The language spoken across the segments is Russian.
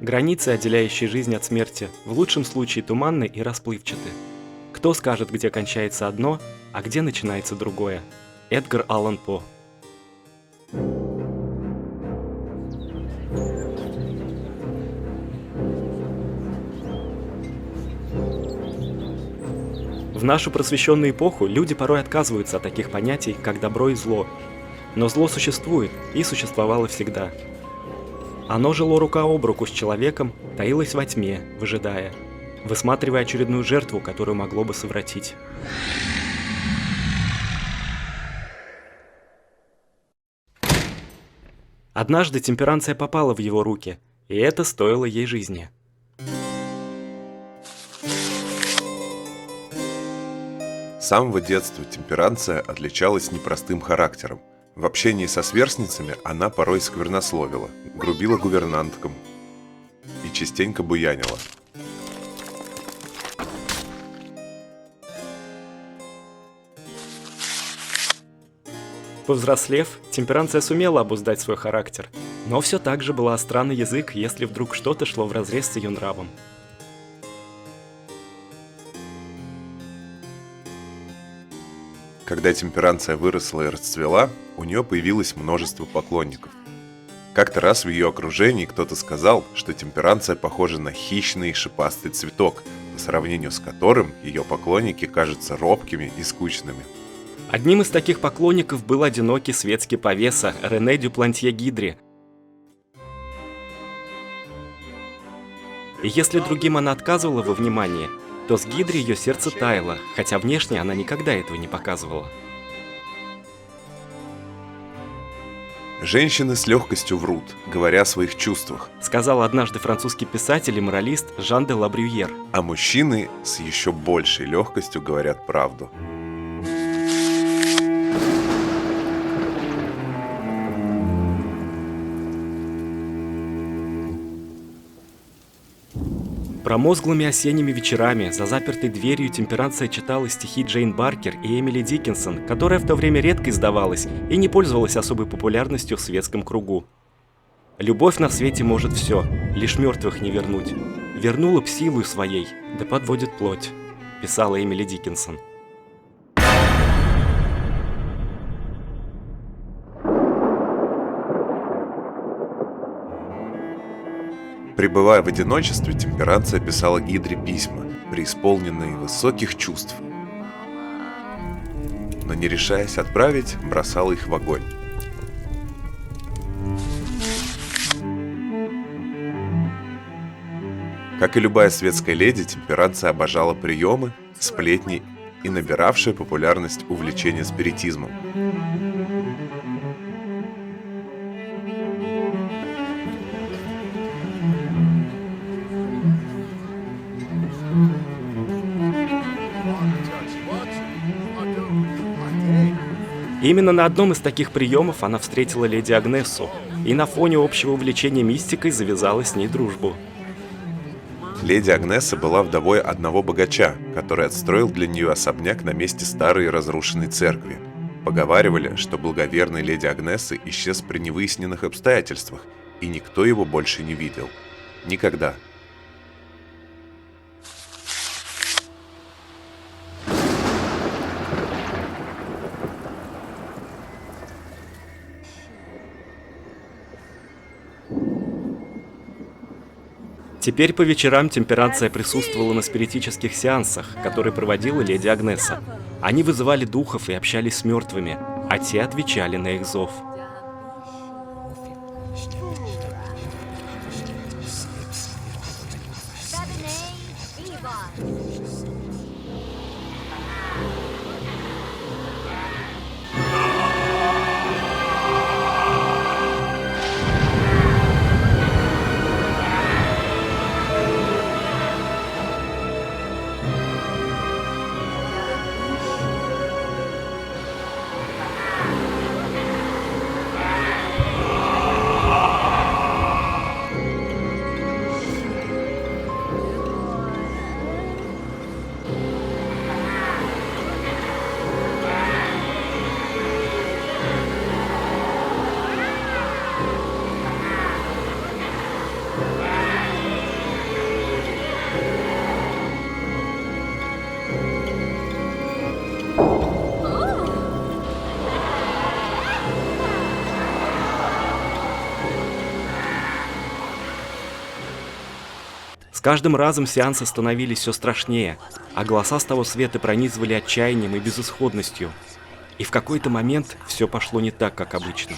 Границы, отделяющие жизнь от смерти, в лучшем случае туманны и расплывчаты. Кто скажет, где кончается одно, а где начинается другое? Эдгар Аллан По. В нашу просвещенную эпоху люди порой отказываются от таких понятий, как добро и зло. Но зло существует и существовало всегда. Оно жило рука об руку с человеком, таилось во тьме, выжидая, высматривая очередную жертву, которую могло бы совратить. Однажды темперанция попала в его руки, и это стоило ей жизни. С самого детства темперанция отличалась непростым характером. В общении со сверстницами она порой сквернословила, грубила гувернанткам и частенько буянила. Повзрослев, темперанция сумела обуздать свой характер, но все так же была остра на язык, если вдруг что-то шло вразрез с ее нравом. Когда темперанция выросла и расцвела, у нее появилось множество поклонников. Как-то раз в ее окружении кто-то сказал, что темперанция похожа на хищный шипастый цветок, по сравнению с которым ее поклонники кажутся робкими и скучными. Одним из таких поклонников был одинокий светский повеса Рене Дюплантье Гидри. И если другим она отказывала во внимании, то с Гидри ее сердце таяло, хотя внешне она никогда этого не показывала. «Женщины с легкостью врут, говоря о своих чувствах», сказал однажды французский писатель и моралист Жан де Лабрюер. а мужчины с еще большей легкостью говорят правду. Промозглыми осенними вечерами за запертой дверью темперанция читала стихи Джейн Баркер и Эмили Диккенсон, которая в то время редко издавалась и не пользовалась особой популярностью в светском кругу. «Любовь на свете может все, лишь мертвых не вернуть. Вернула б силу своей, да подводит плоть», писала Эмили Диккенсон. Пребывая в одиночестве, темперанция писала Гидре письма, преисполненные высоких чувств. Но не решаясь отправить, бросала их в огонь. Как и любая светская леди, темперанция обожала приемы, сплетни и набиравшая популярность увлечение спиритизмом. Именно на одном из таких приемов она встретила леди Агнессу, и на фоне общего увлечения мистикой завязала с ней дружбу. Леди Агнеса была вдовой одного богача, который отстроил для нее особняк на месте старой разрушенной церкви. Поговаривали, что благоверный леди Агнесы исчез при невыясненных обстоятельствах, и никто его больше не видел. Никогда. Теперь по вечерам темперанция присутствовала на спиритических сеансах, которые проводила леди Агнеса. Они вызывали духов и общались с мертвыми, а те отвечали на их зов. С каждым разом сеансы становились все страшнее, а голоса с того света пронизывали отчаянием и безысходностью. И в какой-то момент все пошло не так, как обычно.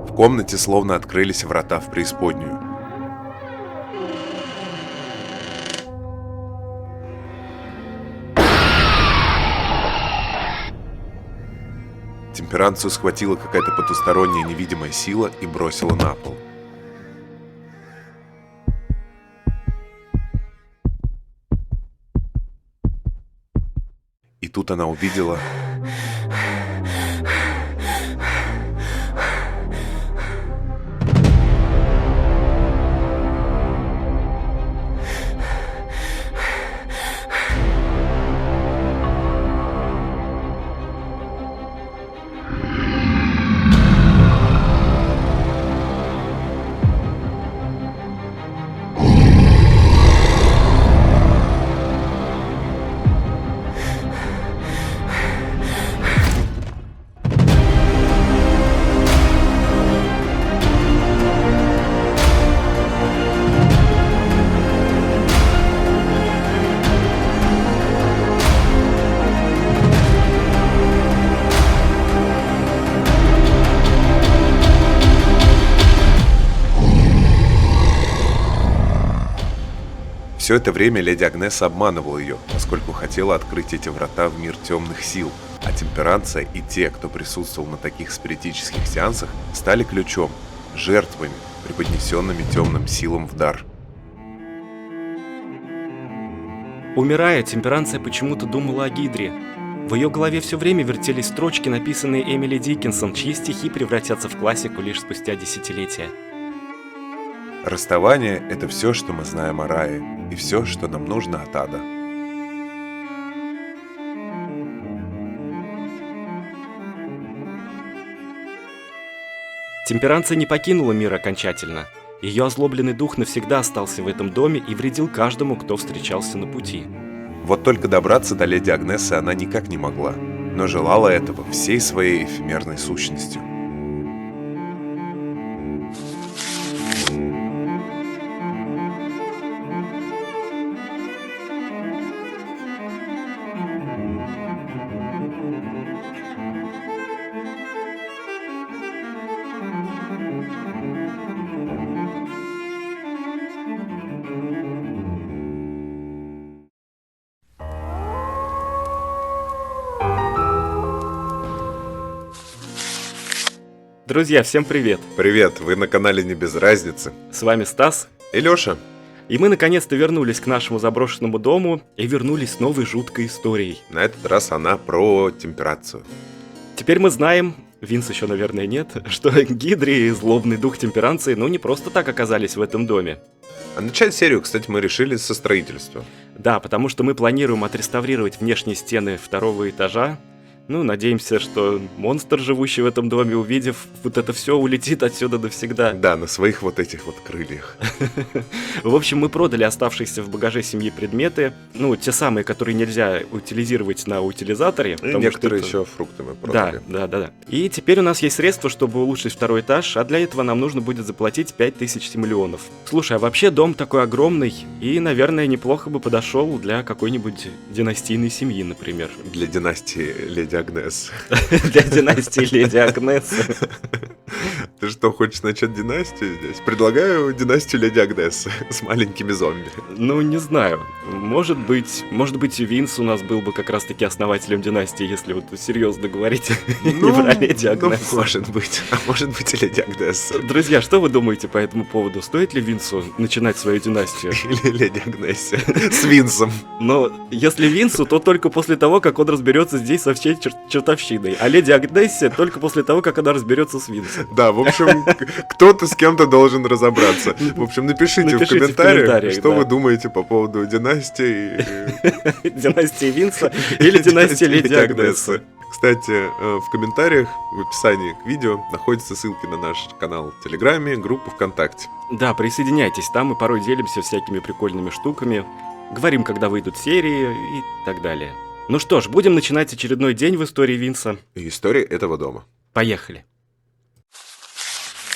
В комнате словно открылись врата в преисподнюю. Темперанцию схватила какая-то потусторонняя невидимая сила и бросила на пол. И тут она увидела... Все это время леди Агнесса обманывала ее, поскольку хотела открыть эти врата в мир темных сил, а темперанция и те, кто присутствовал на таких спиритических сеансах, стали ключом, жертвами, преподнесенными темным силам в дар. Умирая, темперанция почему-то думала о Гидре. В ее голове все время вертелись строчки, написанные Эмили Диккенсон, чьи стихи превратятся в классику лишь спустя десятилетия. Расставание – это все, что мы знаем о рае, и все, что нам нужно от ада. Темперанция не покинула мир окончательно. Ее озлобленный дух навсегда остался в этом доме и вредил каждому, кто встречался на пути. Вот только добраться до леди Агнессы она никак не могла, но желала этого всей своей эфемерной сущностью. Друзья, всем привет! Привет, вы на канале Не без разницы. С вами Стас. И Лёша. И мы наконец-то вернулись к нашему заброшенному дому и вернулись с новой жуткой историей. На этот раз она про темперацию. Теперь мы знаем, Винс еще, наверное, нет, что Гидри и злобный дух темперанции не просто так оказались в этом доме. А начать серию, кстати, мы решили со строительства. Да, потому что мы планируем отреставрировать внешние стены второго этажа. Надеемся, что монстр, живущий в этом доме, увидев вот это все, улетит отсюда навсегда. Да, на своих вот этих вот крыльях. В общем, мы продали оставшиеся в багаже семьи предметы, те самые, которые нельзя утилизировать на утилизаторе. И некоторые еще фрукты мы продали. Да. И теперь у нас есть средства, чтобы улучшить второй этаж, а для этого нам нужно будет заплатить 5000 симиллионов. Слушай, а вообще дом такой огромный и, наверное, неплохо бы подошел для какой-нибудь династийной семьи, например. Для династии леди Агнес. Для династии леди Агнес. Ты что, хочешь начать династию здесь? Предлагаю династию леди Агнес с маленькими зомби. Не знаю. Может быть, и Винс у нас был бы как раз-таки основателем династии, если вот серьезно говорить, не про леди Агнес. Может быть. А может быть и леди Агнес. Друзья, что вы думаете по этому поводу? Стоит ли Винсу начинать свою династию? Или леди Агнессе с Винсом? Но если Винсу, то только после того, как он разберется здесь со всей чертовщиной. А леди Агнессе только после того, как она разберется с Винсом. Да, в общем, кто-то с кем-то должен разобраться. В общем, напишите в комментариях, что вы думаете по поводу династии. Династии Винса или династии леди Агнессы. Кстати, в комментариях, в описании к видео находятся ссылки на наш канал в Телеграме, группу ВКонтакте. Да, присоединяйтесь, там мы порой делимся всякими прикольными штуками, говорим, когда выйдут серии и так далее. Ну что ж, будем начинать очередной день в истории Винса. И история этого дома. Поехали.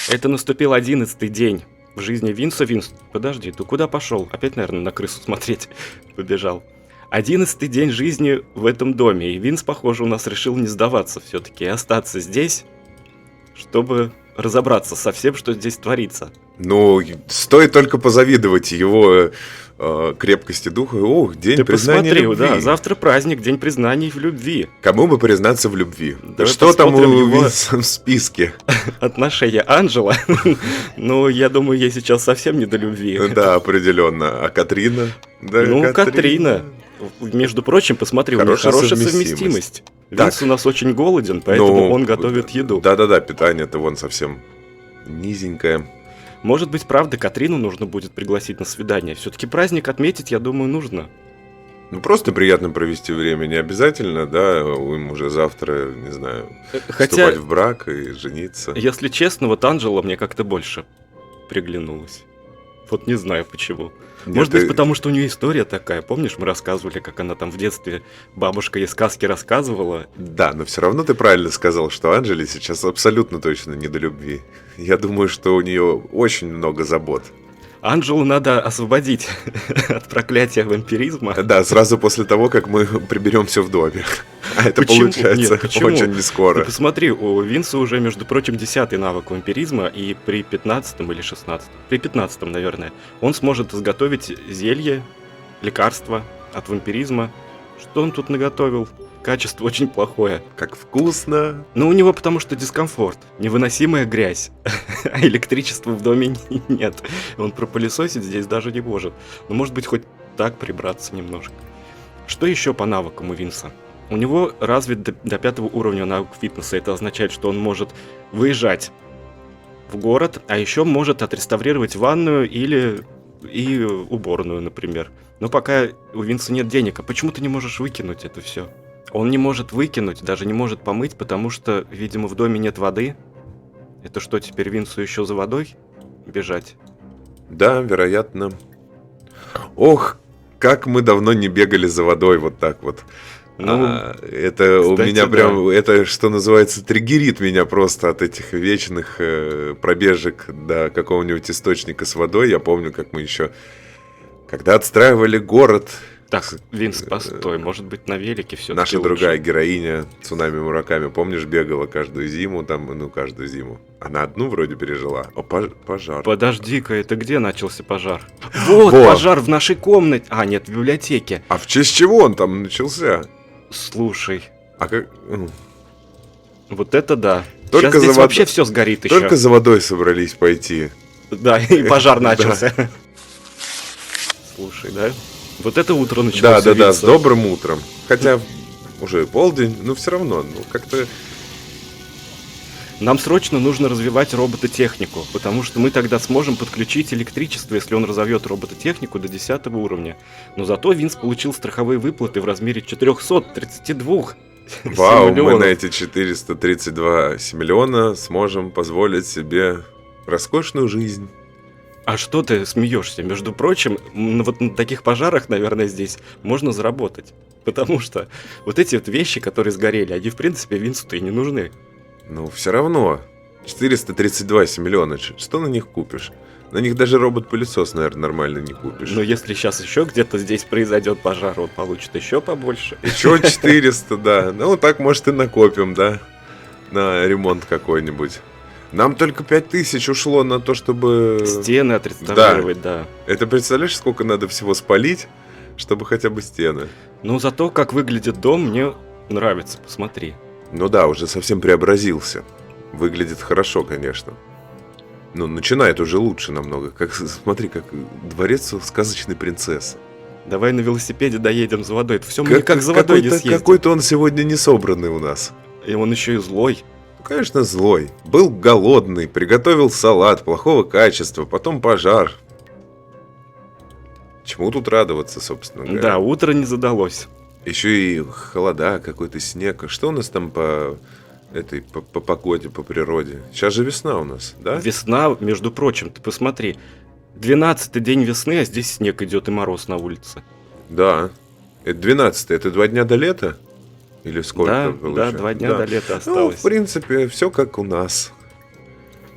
Это наступил 11-й день в жизни Винса. Винс, подожди, ты куда пошел? Опять, наверное, на крысу смотреть побежал. 11-й день жизни в этом доме, и Винс, похоже, у нас решил не сдаваться все-таки и остаться здесь, чтобы разобраться со всем, что здесь творится. Ну, стоит только позавидовать его крепкости духа. Ох, день Ты признания посмотри, любви. да, завтра праздник, день признаний в любви. Кому бы признаться в любви? Давай Что там у посмотрим его Винса в списке? отношения Анджела, ну, я думаю, ей сейчас совсем не до любви. Да, определенно. А Катрина? Да, Ну, Катрина. Между прочим, посмотри, у них Хорошая хорошая совместимость. совместимость. Так. Винс у нас очень голоден, поэтому Ну, он готовит еду. Да-да-да, питание-то вон совсем низенькое. Может быть, правда, Катрину нужно будет пригласить на свидание. Все-таки праздник отметить, я думаю, нужно. Ну, просто приятно провести время, не обязательно, да, им уже завтра, не знаю, Хотя, вступать в брак и жениться. если честно, вот Анджела мне как-то больше приглянулась. Вот не знаю почему. Может быть, потому что у нее история такая. Помнишь, мы рассказывали, как она там в детстве бабушка ей сказки рассказывала. Да, но все равно ты правильно сказал, что Анджеле сейчас абсолютно точно не до любви. Я думаю, что у нее очень много забот. Анджелу надо освободить от проклятия вампиризма. Да, сразу после того, как мы приберем все в доме. А это Почему? получается Нет, почему? очень не Ты скоро. посмотри, у Винса уже, между прочим, 10-й навык вампиризма, и при 15-м или 16-м, при 15-м, наверное, он сможет изготовить зелье, лекарство от вампиризма. Что он тут наготовил? Качество очень плохое. Как вкусно. Но у него потому что дискомфорт, невыносимая грязь, а электричества в доме нет. Он пропылесосить здесь даже не может. Но может быть хоть так прибраться немножко. Что еще по навыкам у Винса? У него развит до 5-го уровня навык фитнеса. Это означает, что он может выезжать в город, а еще может отреставрировать ванную или и уборную, например. Но пока у Винса нет денег, а почему ты не можешь выкинуть это все? Он не может выкинуть, даже не может помыть, потому что, видимо, в доме нет воды. Это что, теперь Винсу еще за водой бежать? Да, вероятно. Ох, как мы давно не бегали за водой вот так вот. Ну, это у кстати, меня да. прям, это, что называется, триггерит меня просто от этих вечных пробежек до какого-нибудь источника с водой. Я помню, как мы еще, когда отстраивали город. Так, Винс, постой, может быть, на велике все-таки Наша лучше? другая героиня Цунами Мураками, помнишь, бегала каждую зиму, там, ну, каждую зиму. Она одну вроде пережила. О, пожар. Подожди-ка, это где начался пожар? Вот, Вот. пожар в нашей комнате. А, нет, в библиотеке. А в честь чего он там начался? Слушай, А как... вот это да. Только Сейчас здесь за вообще водой- все сгорит еще. Только за водой собрались пойти. Да, и пожар Да. начался. Слушай, да? Вот это утро началось. Да, у с Винса. добрым утром. Хотя уже полдень, но все равно, ну, как-то... Нам срочно нужно развивать робототехнику, потому что мы тогда сможем подключить электричество, если он разовьет робототехнику до 10 уровня. Но зато Винс получил страховые выплаты в размере 432 Вау, мы миллионов. на эти 432 миллиона сможем позволить себе роскошную жизнь. А что ты смеешься? Между прочим, вот на таких пожарах, наверное, здесь можно заработать. Потому что вот эти вот вещи, которые сгорели, они, в принципе, Винсу-то и не нужны. Ну, все равно. 432 миллиона, что на них купишь? На них даже робот-пылесос, наверное, нормально не купишь. Но если сейчас еще где-то здесь произойдет пожар, он получит еще побольше. Еще 400, да. Ну, так, может, и накопим, да? На ремонт какой-нибудь. Нам только 5000 ушло на то, чтобы... Стены отреставрировать, да. Это представляешь, сколько надо всего спалить, чтобы хотя бы стены? Но зато, как выглядит дом, мне нравится, посмотри. Ну да, уже совсем преобразился. Выглядит хорошо, конечно. Ну, начинает уже лучше намного. Как, смотри, как дворец у сказочной принцессы. Давай на велосипеде доедем за водой. Это все мы никак за водой не съездим. Какой-то он сегодня не собранный у нас. И он еще и злой. Ну, конечно, злой. Был голодный, приготовил салат плохого качества, потом пожар. Чему тут радоваться, собственно говоря? Да, утро не задалось. Еще и холода, какой-то снег. Что у нас там по погоде, по природе? Сейчас же весна у нас, да? Весна, между прочим, ты посмотри. 12-й день весны, а здесь снег идет и мороз на улице. Да. Это 12-й, это 2 дня до лета? Или сколько Да, получается? 2 дня до лета Ну, осталось. в принципе, все как у нас.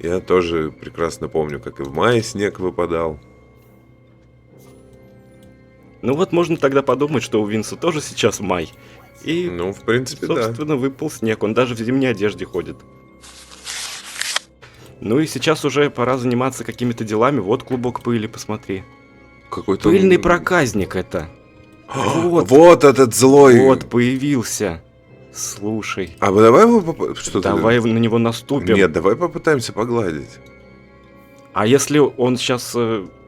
Я тоже прекрасно помню, как и в мае снег выпадал. Ну вот можно тогда подумать, что у Винса тоже сейчас май. И, Ну, в принципе, да. собственно, выпал снег. Он даже в зимней одежде ходит. Ну и сейчас уже пора заниматься какими-то делами. Вот клубок пыли, посмотри. Какой-то... Пыльный проказник это. Вот этот злой. Вот, появился. Слушай, А давай его что-то... давай на него наступим. Нет, давай попытаемся погладить. А если он сейчас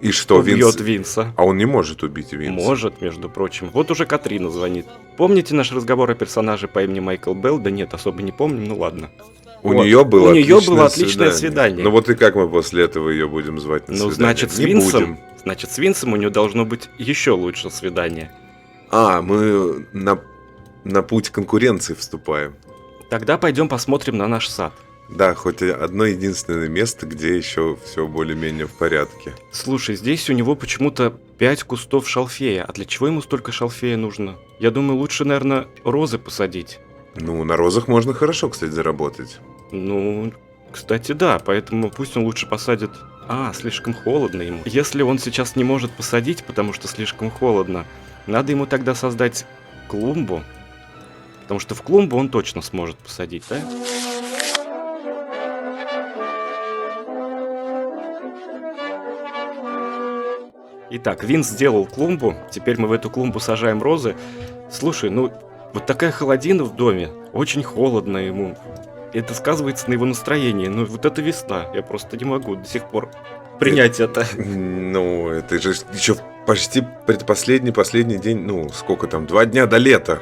И что, убьет Винс... Винса? А он не может убить Винса. Может, между прочим. Вот уже Катрина звонит. Помните наш разговор о персонаже по имени Майкл Белл? Да нет, особо не помним, ну ладно. У Вот. нее было У нее было отличное свидание. Ну вот и как мы после этого ее будем звать на Ну, свидание? значит, с Не Винсом. будем. Значит, с Винсом у нее должно быть еще лучше свидание. А, мы на путь конкуренции вступаем. Тогда пойдем посмотрим на наш сад. Да, хоть одно единственное место, где еще все более-менее в порядке. Слушай, здесь у него почему-то 5 кустов шалфея. А для чего ему столько шалфея нужно? Я думаю, лучше, наверное, розы посадить. Ну, на розах можно хорошо, кстати, заработать. Ну, кстати, да, поэтому пусть он лучше посадит... А, слишком холодно ему. Если он сейчас не может посадить, потому что слишком холодно, надо ему тогда создать клумбу. Потому что в клумбу он точно сможет посадить, да? Итак, Винс сделал клумбу, теперь мы в эту клумбу сажаем розы. Слушай, ну, вот такая холодина в доме, очень холодно ему. Это сказывается на его настроении. Ну, вот это весна, я просто не могу до сих пор принять это. Ну, это же еще почти последний день, ну, сколько там, 2 дня до лета.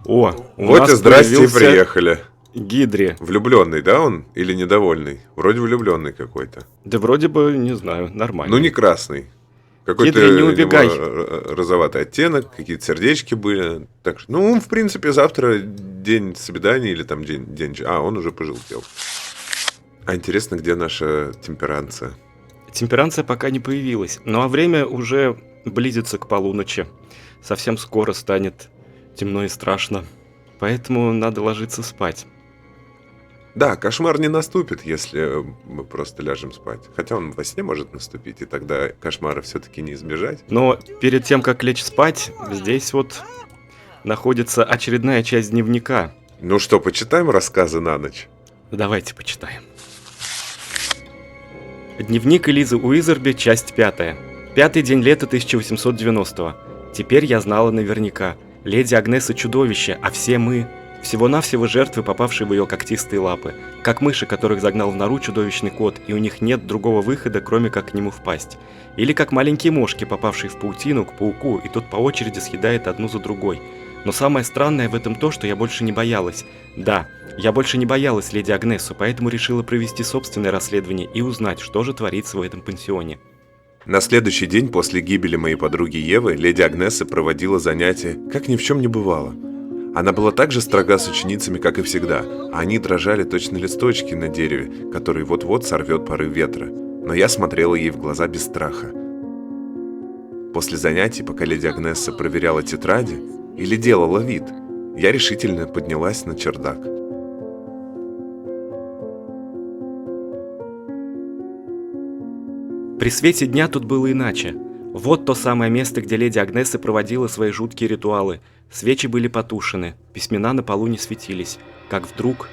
О, у Вот нас и здрасте, и появился приехали. Гидри. Влюбленный, да, он? Или недовольный? Вроде влюбленный какой-то. Да вроде бы, не знаю, нормально. Ну, не красный. Какой-то Гидри, не у него убегай. розоватый оттенок, какие-то сердечки были. Так что, ну, в принципе, завтра день свидания или там день... А, он уже пожелтел. А интересно, где наша темперанция? Темперанция пока не появилась. Ну а время уже близится к полуночи. Совсем скоро станет темно и страшно. Поэтому надо ложиться спать. Да, кошмар не наступит, если мы просто ляжем спать. Хотя он во сне может наступить, и тогда кошмара все-таки не избежать. Но перед тем, как лечь спать, здесь вот находится очередная часть дневника. Ну что, почитаем рассказы на ночь? Давайте почитаем. Дневник Элизы Уизерби, часть 5. 5-й день лета 1890-го. Теперь я знала наверняка. Леди Агнеса чудовище, а все мы... Всего-навсего жертвы, попавшие в ее когтистые лапы. Как мыши, которых загнал в нору чудовищный кот, и у них нет другого выхода, кроме как к нему впасть. Или как маленькие мошки, попавшие в паутину к пауку, и тот по очереди съедает одну за другой. Но самое странное в этом то, что я больше не боялась. Да, я больше не боялась леди Агнесу, поэтому решила провести собственное расследование и узнать, что же творится в этом пансионе. На следующий день после гибели моей подруги Евы леди Агнеса проводила занятия, как ни в чем не бывало. Она была так же строга с ученицами, как и всегда, а они дрожали точно листочки на дереве, который вот-вот сорвет порыв ветра. Но я смотрела ей в глаза без страха. После занятий, пока леди Агнеса проверяла тетради или делала вид, я решительно поднялась на чердак. При свете дня тут было иначе. Вот то самое место, где леди Агнеса проводила свои жуткие ритуалы. Свечи были потушены, письмена на полу не светились. Как вдруг...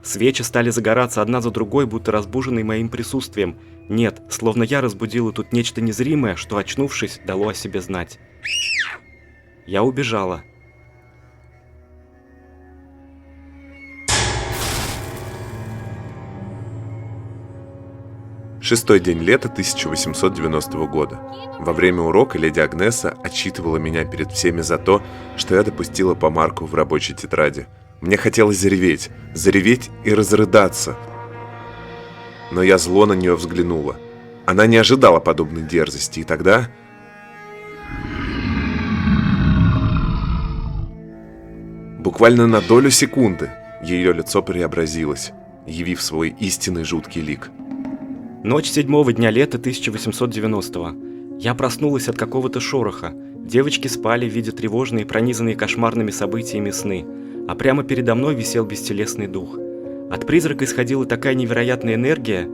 Свечи стали загораться одна за другой, будто разбуженные моим присутствием. Нет, словно я разбудила тут нечто незримое, что, очнувшись, дало о себе знать. Я убежала. Шестой день лета 1890 года. Во время урока леди Агнеса отчитывала меня перед всеми за то, что я допустила помарку в рабочей тетради. Мне хотелось зареветь и разрыдаться. Но я зло на нее взглянула. Она не ожидала подобной дерзости, и тогда... Буквально на долю секунды ее лицо преобразилось, явив свой истинный жуткий лик. Ночь 7-го дня лета 1890-го. Я проснулась от какого-то шороха. Девочки спали, видя тревожные, пронизанные кошмарными событиями сны, а прямо передо мной висел бестелесный дух. От призрака исходила такая невероятная энергия.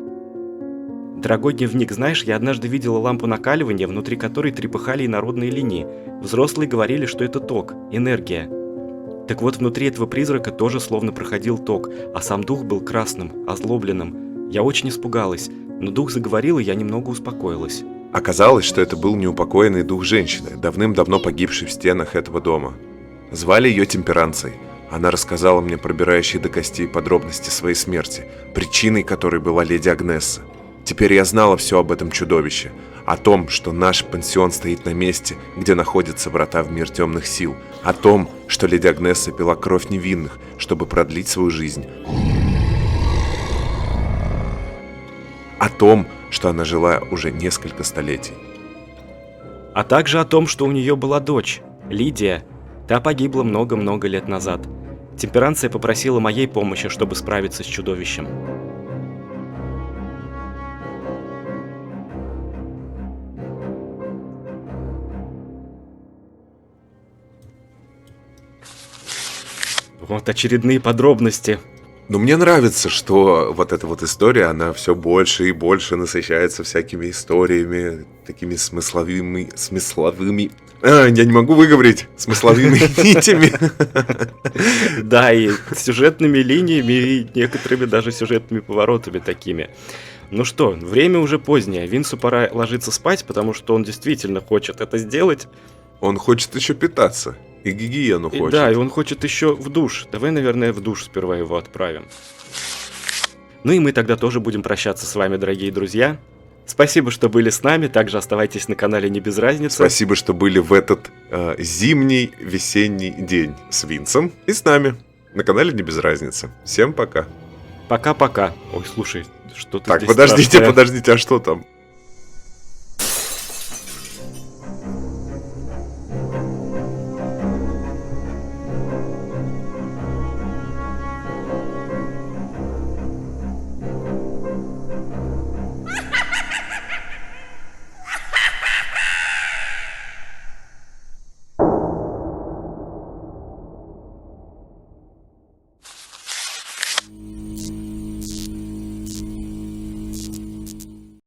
Дорогой дневник, знаешь, я однажды видела лампу накаливания, внутри которой трепыхали инородные линии. Взрослые говорили, что это ток, энергия. Так вот, внутри этого призрака тоже словно проходил ток, а сам дух был красным, озлобленным. Я очень испугалась, но дух заговорил, и я немного успокоилась. Оказалось, что это был неупокоенный дух женщины, давным-давно погибшей в стенах этого дома. Звали ее Темперанцией. Она рассказала мне пробирающие до костей подробности своей смерти, причиной которой была леди Агнесса. Теперь я знала все об этом чудовище, о том, что наш пансион стоит на месте, где находятся врата в мир темных сил, о том, что леди Агнесса пила кровь невинных, чтобы продлить свою жизнь, о том, что она жила уже несколько столетий. А также о том, что у нее была дочь, Лидия. Та погибла много-много лет назад. Темперанция попросила моей помощи, чтобы справиться с чудовищем. Вот очередные подробности. Но мне нравится, что вот эта вот история, она все больше и больше насыщается всякими историями, такими смысловыми... я не могу выговорить. Смысловыми нитями. Да, и сюжетными линиями, и некоторыми даже сюжетными поворотами такими. Ну что, время уже позднее. Винсу пора ложиться спать, потому что он действительно хочет это сделать. Он хочет еще питаться. И гигиену хочет. Да, и он хочет еще в душ. Давай, наверное, в душ сперва его отправим. Ну и мы тогда тоже будем прощаться с вами, дорогие друзья. Спасибо, что были с нами. Также оставайтесь на канале «Не без разницы». Спасибо, что были в этот зимний весенний день с Винсом и с нами на канале «Не без разницы». Всем пока. Пока-пока. Ой, слушай, что-то Так, здесь подождите, страшное. а что там?